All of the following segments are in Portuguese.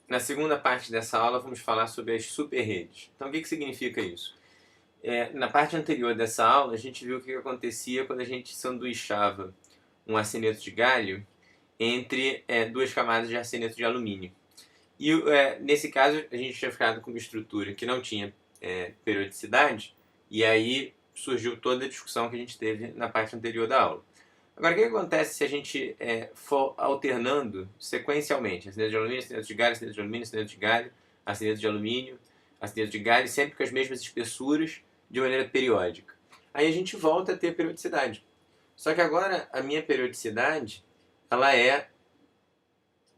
Na segunda parte dessa aula vamos falar sobre as superredes. Então o que significa isso? Na parte anterior dessa aula a gente viu o que acontecia quando a gente sanduichava um arseneto de galho entre duas camadas de arseneto de alumínio. E nesse caso a gente tinha ficado com uma estrutura que não tinha periodicidade, e aí surgiu toda a discussão que a gente teve na parte anterior da aula. Agora, o que acontece se a gente for alternando sequencialmente? Arseneto de alumínio, arseneto de galho, arseneto de alumínio, arseneto de galho, arseneto de alumínio, arseneto de galho, sempre com as mesmas espessuras, de maneira periódica. Aí a gente volta a ter periodicidade. Só que agora a minha periodicidade, ela é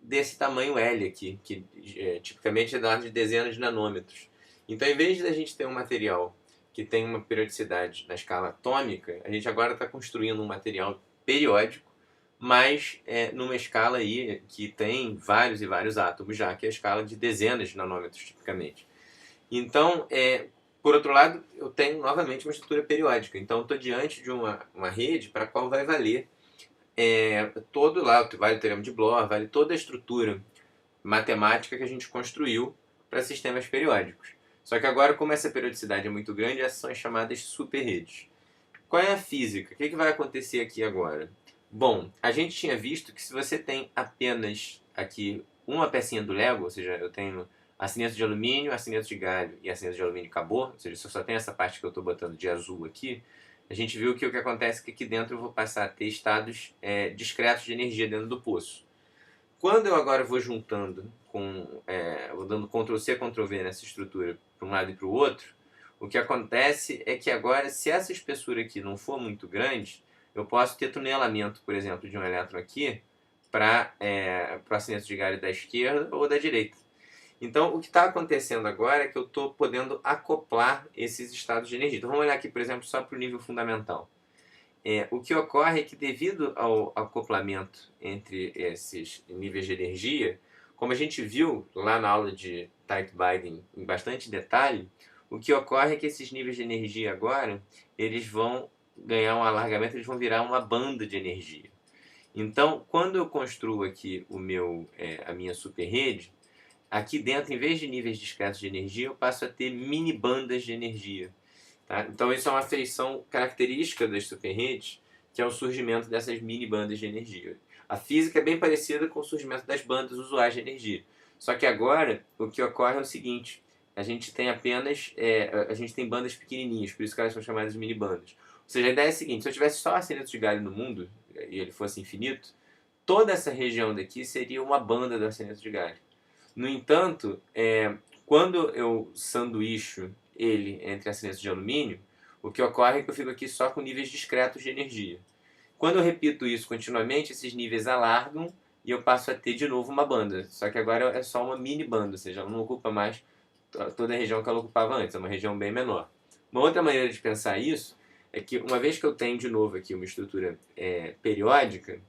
desse tamanho L aqui, que tipicamente é da ordem de dezenas de nanômetros. Então, em vez de a gente ter um material que tem uma periodicidade na escala atômica, a gente agora está construindo um material periódico, mas numa escala aí que tem vários e vários átomos já, que é a escala de dezenas de nanômetros, tipicamente. Então, por outro lado, eu tenho novamente uma estrutura periódica. Então, estou diante de uma rede para a qual vai valer todo lá, vale o teorema de Bloch, vale toda a estrutura matemática que a gente construiu para sistemas periódicos. Só que agora, como essa periodicidade é muito grande, essas são as chamadas superredes. Qual é a física? O que vai acontecer aqui agora? Bom, a gente tinha visto que se você tem apenas aqui uma pecinha do Lego, ou seja, eu tenho arseneto de alumínio, arseneto de galho e arseneto de alumínio acabou, ou seja, se eu só tenho essa parte que eu estou botando de azul aqui, a gente viu que o que acontece é que aqui dentro eu vou passar a ter estados discretos de energia dentro do poço. Quando eu agora vou juntando, vou dando Ctrl+C, Ctrl+V nessa estrutura para um lado e para o outro, o que acontece é que agora, se essa espessura aqui não for muito grande, eu posso ter tunelamento, por exemplo, de um elétron aqui para o arseneto de galho da esquerda ou da direita. Então, o que está acontecendo agora é que eu estou podendo acoplar esses estados de energia. Então, vamos olhar aqui, por exemplo, só para o nível fundamental. O que ocorre é que, devido ao acoplamento entre esses níveis de energia, como a gente viu lá na aula de Tite-Binding em bastante detalhe, o que ocorre é que esses níveis de energia agora, eles vão ganhar um alargamento, eles vão virar uma banda de energia. Então, quando eu construo aqui a minha superrede, aqui dentro, em vez de níveis discretos de energia, eu passo a ter mini bandas de energia. Tá? Então, isso é uma feição característica das superredes, que é o surgimento dessas mini bandas de energia. A física é bem parecida com o surgimento das bandas usuais de energia. Só que agora, o que ocorre é o seguinte, a gente tem bandas pequenininhas, por isso que elas são chamadas de mini bandas. Ou seja, a ideia é a seguinte, se eu tivesse só arseneto de galho no mundo, e ele fosse infinito, toda essa região daqui seria uma banda do arseneto de galho. No entanto, quando eu sanduícho ele entre arseneto de alumínio, o que ocorre é que eu fico aqui só com níveis discretos de energia. Quando eu repito isso continuamente, esses níveis alargam e eu passo a ter de novo uma banda. Só que agora é só uma mini banda, ou seja, ela não ocupa mais toda a região que ela ocupava antes, é uma região bem menor. Uma outra maneira de pensar isso é que, uma vez que eu tenho de novo aqui uma estrutura periódica,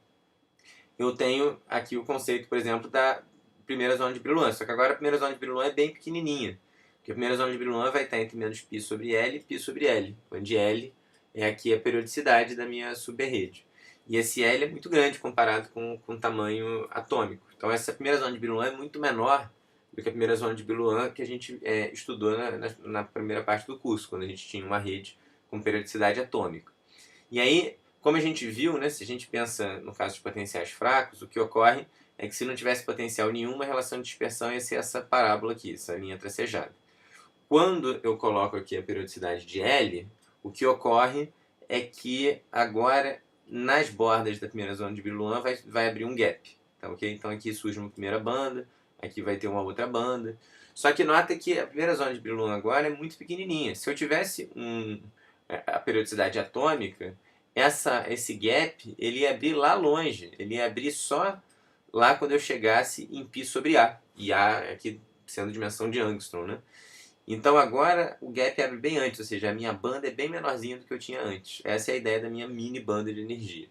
eu tenho aqui o conceito, por exemplo, da primeira zona de Brillouin. Só que agora a primeira zona de Brillouin é bem pequenininha. Porque a primeira zona de Brillouin vai estar entre menos π sobre L e π sobre L, onde L é aqui a periodicidade da minha superrede. E esse L é muito grande comparado com o tamanho atômico. Então essa primeira zona de Brillouin é muito menor do que a primeira zona de Brillouin que a gente estudou na primeira parte do curso, quando a gente tinha uma rede com periodicidade atômica. E aí, como a gente viu, né, se a gente pensa no caso de potenciais fracos, o que ocorre é que se não tivesse potencial nenhum, a relação de dispersão ia ser essa parábola aqui, essa linha tracejada. Quando eu coloco aqui a periodicidade de L, o que ocorre é que agora, nas bordas da primeira zona de Brillouin, vai abrir um gap. Tá, okay? Então aqui surge uma primeira banda, aqui vai ter uma outra banda. Só que nota que a primeira zona de Brillouin agora é muito pequenininha. Se eu tivesse a periodicidade atômica, esse gap ele ia abrir lá longe, ele ia abrir só lá quando eu chegasse em π sobre A, e A aqui sendo dimensão de Angstrom, né? Então agora o gap abre bem antes, ou seja, a minha banda é bem menorzinha do que eu tinha antes. Essa é a ideia da minha mini banda de energia.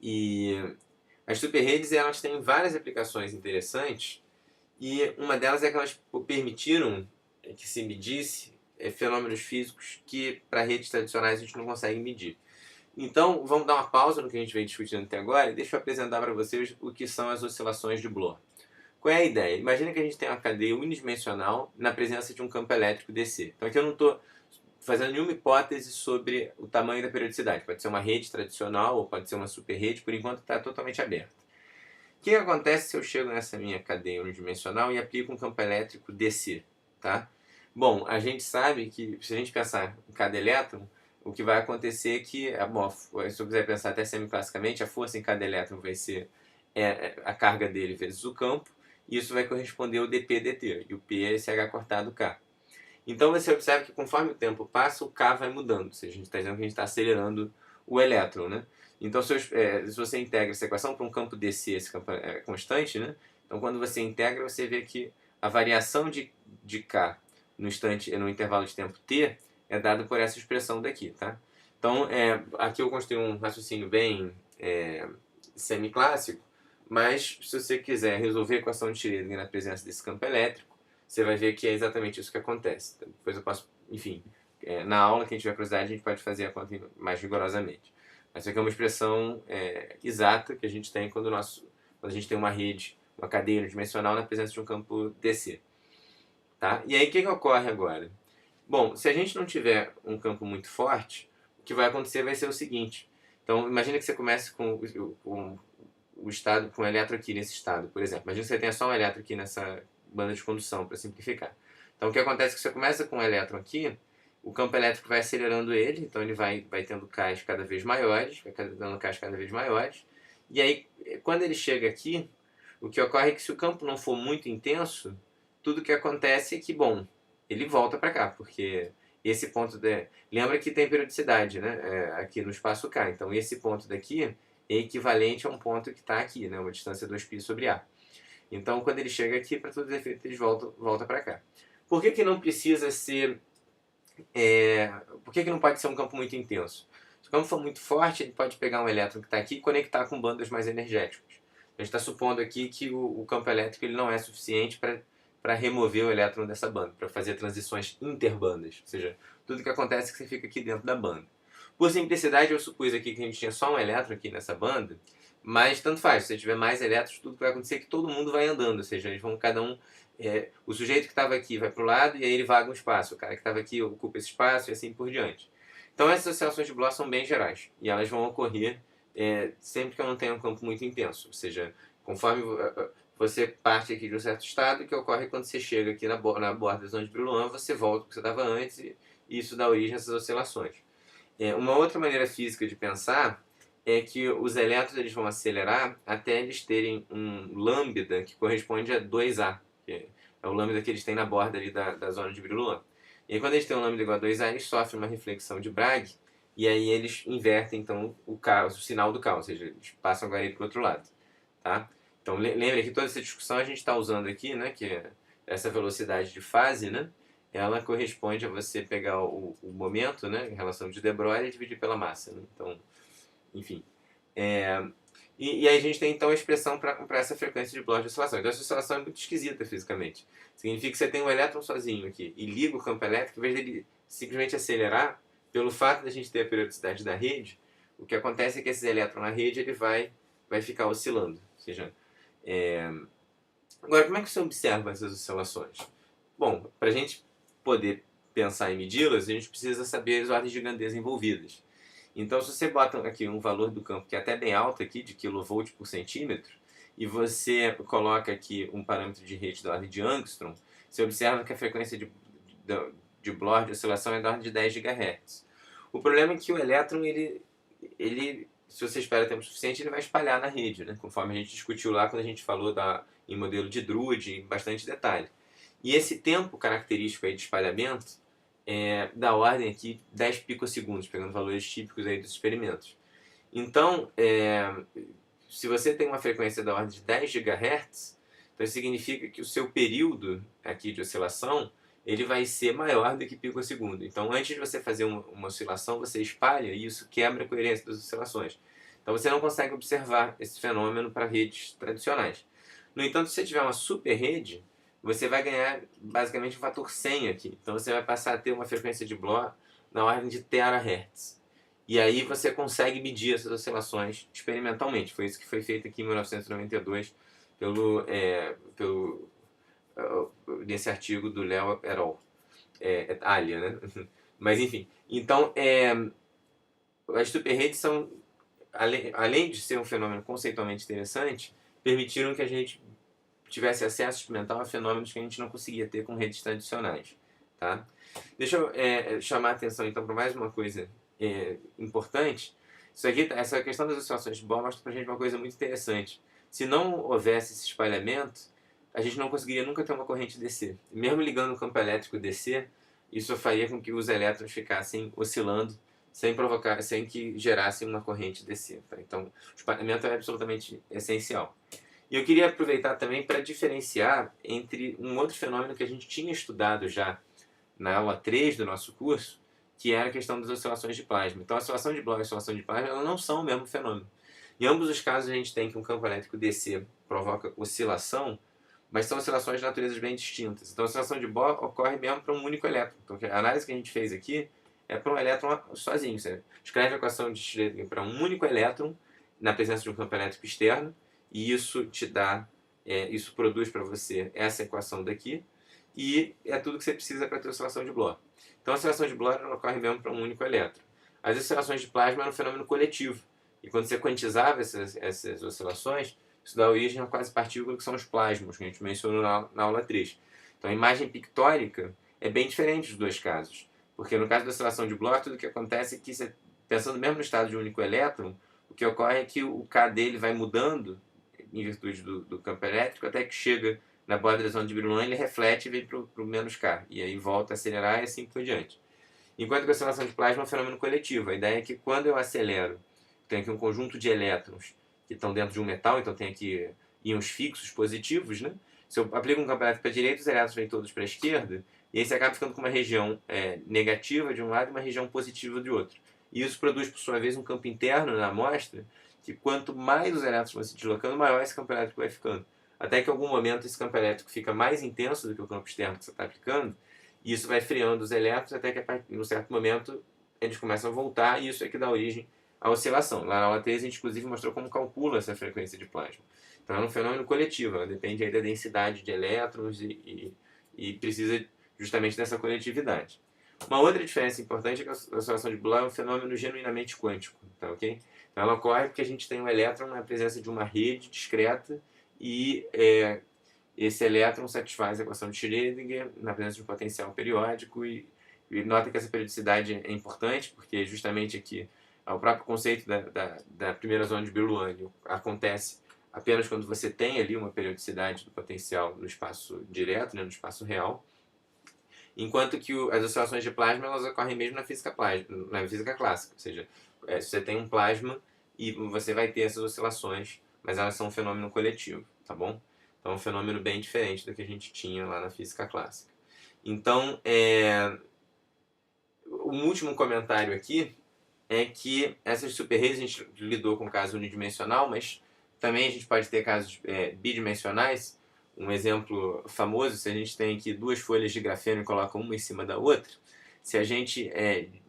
E as superredes elas têm várias aplicações interessantes, e uma delas é que elas permitiram que se medisse fenômenos físicos que para redes tradicionais a gente não consegue medir. Então, vamos dar uma pausa no que a gente vem discutindo até agora e deixa eu apresentar para vocês o que são as oscilações de Bloch. Qual é a ideia? Imagina que a gente tem uma cadeia unidimensional na presença de um campo elétrico DC. Então aqui eu não estou fazendo nenhuma hipótese sobre o tamanho da periodicidade. Pode ser uma rede tradicional ou pode ser uma superrede, por enquanto está totalmente aberto. O que acontece se eu chego nessa minha cadeia unidimensional e aplico um campo elétrico DC? Tá? Bom, a gente sabe que se a gente pensar em cada elétron, o que vai acontecer é que, bom, se eu quiser pensar até semiclassicamente, a força em cada elétron vai ser a carga dele vezes o campo, e isso vai corresponder ao dp/dt, e o P é esse H cortado K. Então você observa que conforme o tempo passa, o K vai mudando, ou seja, a gente está dizendo que a gente está acelerando o elétron, né? Então se você integra essa equação para um campo DC, esse campo é constante, né? Então quando você integra, você vê que a variação de K no intervalo de tempo t é dada por essa expressão daqui, tá? Então aqui eu construí um raciocínio bem semiclássico, mas se você quiser resolver a equação de Schrödinger na presença desse campo elétrico, você vai ver que é exatamente isso que acontece. Depois eu posso, enfim, na aula que a gente tiver curiosidade, a gente pode fazer a conta mais rigorosamente. Mas isso aqui é uma expressão exata que a gente tem quando a gente tem uma rede, uma cadeia unidimensional na presença de um campo DC. Tá? E aí o que ocorre agora? Bom, se a gente não tiver um campo muito forte, o que vai acontecer vai ser o seguinte. Então, imagina que você comece com o estado, com o elétron aqui nesse estado, por exemplo. Imagina que você tenha só um elétron aqui nessa banda de condução, para simplificar. Então, o que acontece é que você começa com um elétron aqui, o campo elétrico vai acelerando ele, então ele vai tendo cais cada vez maiores, vai dando cais cada vez maiores, e aí, quando ele chega aqui, o que ocorre é que se o campo não for muito intenso, tudo que acontece é que, bom, ele volta para cá, porque esse ponto... Lembra que tem periodicidade, né? Aqui no espaço K, então esse ponto daqui é equivalente a um ponto que está aqui, né? Uma distância 2π sobre A. Então, quando ele chega aqui, para todos os efeitos, ele volta para cá. Por que não precisa ser... por que não pode ser um campo muito intenso? Se o campo for muito forte, ele pode pegar um elétron que está aqui e conectar com bandas mais energéticas. A gente está supondo aqui que o campo elétrico ele não é suficiente para remover o elétron dessa banda, para fazer transições interbandas. Ou seja, tudo que acontece é que você fica aqui dentro da banda. Por simplicidade, eu supus aqui que a gente tinha só um elétron aqui nessa banda, mas tanto faz, se você tiver mais elétrons, tudo que vai acontecer é que todo mundo vai andando, ou seja, eles vão cada um... o sujeito que estava aqui vai para o lado e aí ele vaga um espaço, o cara que estava aqui ocupa esse espaço e assim por diante. Então essas oscilações de Bloch são bem gerais e elas vão ocorrer sempre que eu não tenho um campo muito intenso, ou seja, conforme você parte aqui de um certo estado, o que ocorre quando você chega aqui na borda da zona de Brillouin, você volta para o que você estava antes e isso dá origem a essas oscilações. Uma outra maneira física de pensar é que os elétrons eles vão acelerar até eles terem um lambda que corresponde a 2A, que é o lambda que eles têm na borda ali da zona de Brillouin. E aí, quando eles têm um lambda igual a 2A, eles sofrem uma reflexão de Bragg, e aí eles invertem então o sinal do K, ou seja, eles passam agora para o outro lado. Tá? Então lembra que toda essa discussão a gente está usando aqui, né, que essa velocidade de fase, né, ela corresponde a você pegar o momento, né, em relação de De Broglie e dividir pela massa. Né? Então, enfim. E aí a gente tem então a expressão para essa frequência de Bloch de oscilação. Então essa oscilação é muito esquisita fisicamente. Significa que você tem um elétron sozinho aqui e liga o campo elétrico, em vez dele simplesmente acelerar, pelo fato de a gente ter a periodicidade da rede, o que acontece é que esse elétron na rede ele vai ficar oscilando. Ou seja, agora como é que você observa essas oscilações? Bom, para a gente poder pensar em medi-las, a gente precisa saber as ordens de grandeza envolvidas. Então, se você bota aqui um valor do campo que é até bem alto aqui, de kV por centímetro, e você coloca aqui um parâmetro de rede da ordem de Angstrom, você observa que a frequência de Bloch de oscilação é da ordem de 10 GHz. O problema é que o elétron, se você espera tempo suficiente, ele vai espalhar na rede, né? Conforme a gente discutiu lá quando a gente falou em modelo de Drude, em bastante detalhe. E esse tempo característico aí de espalhamento da ordem aqui 10 picosegundos, pegando valores típicos aí dos experimentos. Então, se você tem uma frequência da ordem de 10 GHz, então significa que o seu período aqui de oscilação ele vai ser maior do que picosegundo. Então, antes de você fazer uma oscilação, você espalha e isso quebra a coerência das oscilações. Então, você não consegue observar esse fenômeno para redes tradicionais. No entanto, se você tiver uma super rede, você vai ganhar basicamente um fator 100 aqui. Então você vai passar a ter uma frequência de Bloch na ordem de terahertz. E aí você consegue medir essas oscilações experimentalmente. Foi isso que foi feito aqui em 1992 nesse artigo do Léo et al. Alia, né? Mas enfim, então as superredes são, além de ser um fenômeno conceitualmente interessante, permitiram que a gente tivesse acesso experimental a fenômenos que a gente não conseguia ter com redes tradicionais. Tá? Deixa eu chamar a atenção então para mais uma coisa importante. Isso aqui, essa questão das oscilações de Bohr mostra para a gente uma coisa muito interessante. Se não houvesse esse espalhamento, a gente não conseguiria nunca ter uma corrente DC. Mesmo ligando um campo elétrico DC, isso faria com que os elétrons ficassem oscilando sem que gerasse uma corrente DC. Tá? Então, o espalhamento é absolutamente essencial. E eu queria aproveitar também para diferenciar entre um outro fenômeno que a gente tinha estudado já na aula 3 do nosso curso, que era a questão das oscilações de plasma. Então, a oscilação de Bloch e a oscilação de plasma elas não são o mesmo fenômeno. Em ambos os casos, a gente tem que um campo elétrico DC provoca oscilação, mas são oscilações de naturezas bem distintas. Então, a oscilação de Bohr ocorre mesmo para um único elétron. Então, a análise que a gente fez aqui é para um elétron sozinho. Você escreve a equação de Schrödinger para um único elétron na presença de um campo elétrico externo e isso te dá, isso produz para você essa equação daqui e é tudo que você precisa para ter oscilação de Bloch. Então, a oscilação de Bloch ocorre mesmo para um único elétron. As oscilações de plasma eram um fenômeno coletivo. E quando você quantizava essas oscilações, isso dá origem a quase partículas que são os plasmos, que a gente mencionou na aula 3. Então, a imagem pictórica é bem diferente dos dois casos. Porque no caso da oscilação de Bloch, tudo que acontece é que, pensando mesmo no estado de um único elétron, o que ocorre é que o K dele vai mudando em virtude do campo elétrico, até que chega na borda da zona de Brillouin, ele reflete e vem para o menos K. E aí volta a acelerar e assim por diante. Enquanto que a oscilação de plasma é um fenômeno coletivo. A ideia é que quando eu acelero, tem aqui um conjunto de elétrons que estão dentro de um metal, então tem aqui íons fixos positivos, né? Se eu aplico um campo elétrico para a direita, os elétrons vêm todos para a esquerda, e aí você acaba ficando com uma região negativa de um lado e uma região positiva do outro. E isso produz, por sua vez, um campo interno na amostra, que quanto mais os elétrons vão se deslocando, maior esse campo elétrico vai ficando. Até que em algum momento esse campo elétrico fica mais intenso do que o campo externo que você está aplicando, e isso vai freando os elétrons até que, em um certo momento, eles começam a voltar, e isso é que dá origem à oscilação. Lá na aula 3, a gente inclusive mostrou como calcula essa frequência de plasma. Então é um fenômeno coletivo, ela depende aí da densidade de elétrons e precisa justamente dessa coletividade. Uma outra diferença importante é que a oscilação de Bloch é um fenômeno genuinamente quântico, tá, ok? Então ela ocorre porque a gente tem um elétron na presença de uma rede discreta e esse elétron satisfaz a equação de Schrödinger na presença de um potencial periódico e nota que essa periodicidade é importante porque justamente aqui o próprio conceito da primeira zona de Brillouin acontece apenas quando você tem ali uma periodicidade do potencial no espaço direto, né, no espaço real, enquanto que as oscilações de plasma elas ocorrem mesmo na física clássica, ou seja, você tem um plasma e você vai ter essas oscilações, mas elas são um fenômeno coletivo, tá bom? Então é um fenômeno bem diferente do que a gente tinha lá na física clássica. Então, um último comentário aqui é que essas superredes a gente lidou com caso unidimensional, mas também a gente pode ter casos bidimensionais. Um exemplo famoso, se a gente tem aqui duas folhas de grafeno e coloca uma em cima da outra, se a gente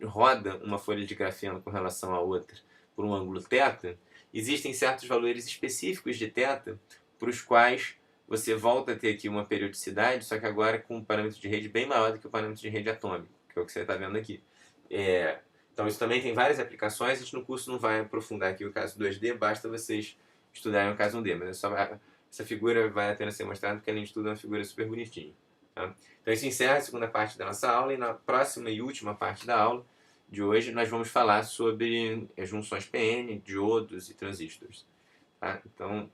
roda uma folha de grafeno com relação à outra por um ângulo θ, existem certos valores específicos de θ para os quais você volta a ter aqui uma periodicidade, só que agora com um parâmetro de rede bem maior do que o parâmetro de rede atômico, que é o que você está vendo aqui. Então isso também tem várias aplicações, a gente no curso não vai aprofundar aqui o caso 2D, basta vocês estudarem o caso 1D, mas essa figura vale a pena ser mostrada porque além de tudo é uma figura super bonitinha. Tá? Então isso encerra a segunda parte da nossa aula e na próxima e última parte da aula de hoje nós vamos falar sobre junções PN, diodos e transistores. Tá? Então